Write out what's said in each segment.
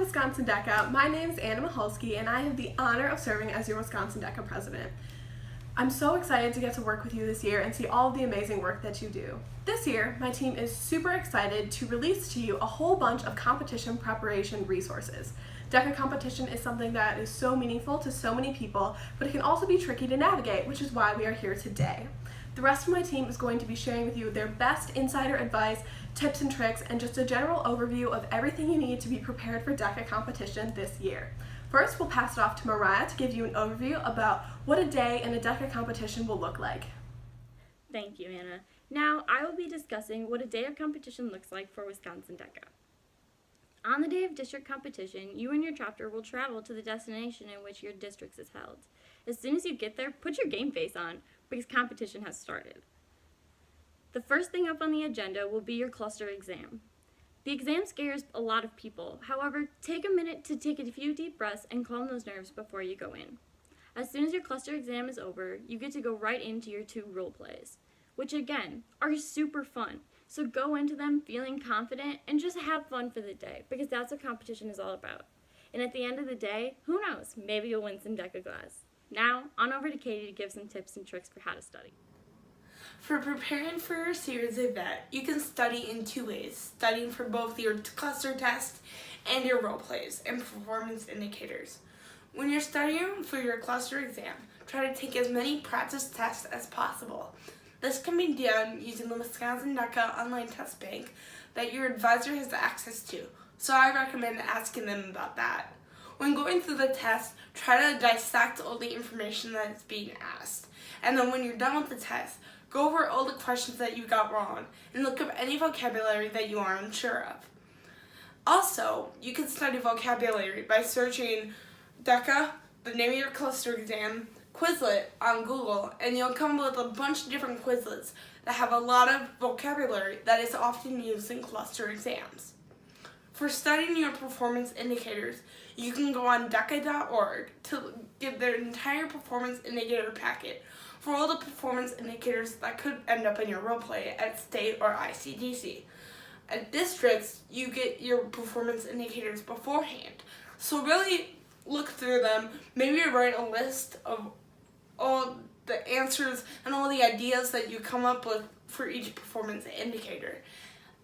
Wisconsin DECA. My name is Anna Mihalski, and I have the honor of serving as your Wisconsin DECA president. I'm so excited to get to work with you this year and see all of the amazing work that you do. This year, my team is super excited to release to you a whole bunch of competition preparation resources. DECA competition is something that is so meaningful to so many people, but it can also be tricky to navigate, which is why we are here today. The rest of my team is going to be sharing with you their best insider advice, tips and tricks, and just a general overview of everything you need to be prepared for DECA competition this year. First, we'll pass it off to Mariah to give you an overview about what a day in a DECA competition will look like. Thank you, Anna. Now, I will be discussing what a day of competition looks like for Wisconsin DECA. On the day of district competition, you and your chapter will travel to the destination in which your district is held. As soon as you get there, put your game face on, because competition has started. The first thing up on the agenda will be your cluster exam. The exam scares a lot of people. However, take a minute to take a few deep breaths and calm those nerves before you go in. As soon as your cluster exam is over, you get to go right into your 2 role plays, which again, are super fun. So go into them feeling confident and just have fun for the day, because that's what competition is all about. And at the end of the day, who knows, maybe you'll win some DECA glass. Now, on over to Katie to give some tips and tricks for how to study. For preparing for your series event, you can study in 2 ways, studying for both your cluster test and your role plays and performance indicators. When you're studying for your cluster exam, try to take as many practice tests as possible. This can be done using the Wisconsin DECA online test bank that your advisor has access to, so I recommend asking them about that. When going through the test, try to dissect all the information that is being asked, and then when you're done with the test, go over all the questions that you got wrong and look up any vocabulary that you are unsure of. Also, you can study vocabulary by searching DECA, the name of your cluster exam, Quizlet on Google, and you'll come up with a bunch of different Quizlets that have a lot of vocabulary that is often used in cluster exams. For studying your performance indicators, you can go on DECA.org to get their entire performance indicator packet for all the performance indicators that could end up in your role play at state or ICDC. At districts, you get your performance indicators beforehand. So really look through them, maybe write a list of all the answers and all the ideas that you come up with for each performance indicator.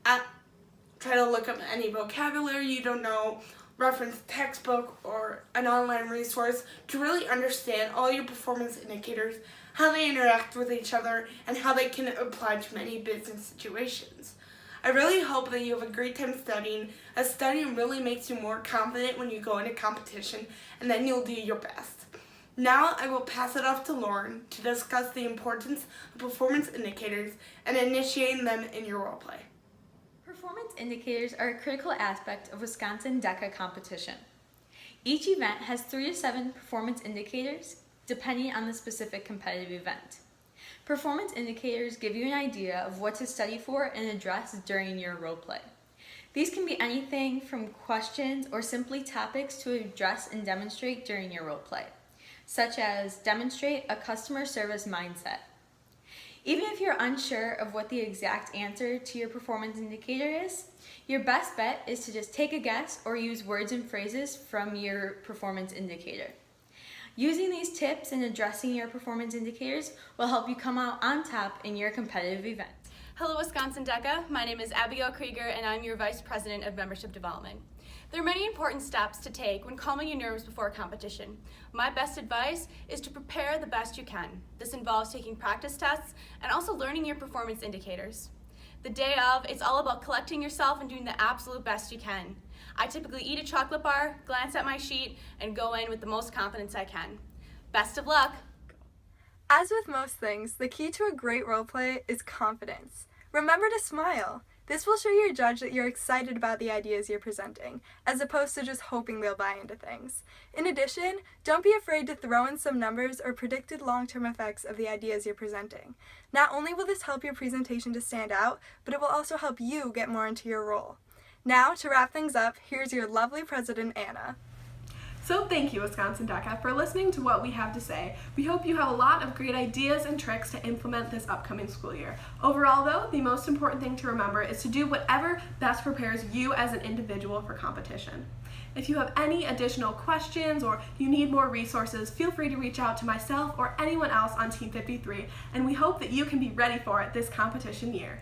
Try to look up any vocabulary you don't know, reference a textbook or an online resource to really understand all your performance indicators, how they interact with each other, and how they can apply to many business situations. I really hope that you have a great time studying, as studying really makes you more confident when you go into competition, and then you'll do your best. Now I will pass it off to Lauren to discuss the importance of performance indicators and initiating them in your role play. Performance indicators are a critical aspect of Wisconsin DECA competition. Each event has 3 to 7 performance indicators, depending on the specific competitive event. Performance indicators give you an idea of what to study for and address during your role play. These can be anything from questions or simply topics to address and demonstrate during your role play, such as demonstrate a customer service mindset. Even if you're unsure of what the exact answer to your performance indicator is, your best bet is to just take a guess or use words and phrases from your performance indicator. Using these tips and addressing your performance indicators will help you come out on top in your competitive event. Hello Wisconsin DECA, my name is Abigail Krieger and I'm your Vice President of Membership Development. There are many important steps to take when calming your nerves before a competition. My best advice is to prepare the best you can. This involves taking practice tests and also learning your performance indicators. The day of, it's all about collecting yourself and doing the absolute best you can. I typically eat a chocolate bar, glance at my sheet, and go in with the most confidence I can. Best of luck! As with most things, the key to a great role play is confidence. Remember to smile. This will show your judge that you're excited about the ideas you're presenting, as opposed to just hoping they'll buy into things. In addition, don't be afraid to throw in some numbers or predicted long-term effects of the ideas you're presenting. Not only will this help your presentation to stand out, but it will also help you get more into your role. Now, to wrap things up, here's your lovely president, Anna. So thank you, Wisconsin DECA, for listening to what we have to say. We hope you have a lot of great ideas and tricks to implement this upcoming school year. Overall, though, the most important thing to remember is to do whatever best prepares you as an individual for competition. If you have any additional questions or you need more resources, feel free to reach out to myself or anyone else on Team 53, and we hope that you can be ready for it this competition year.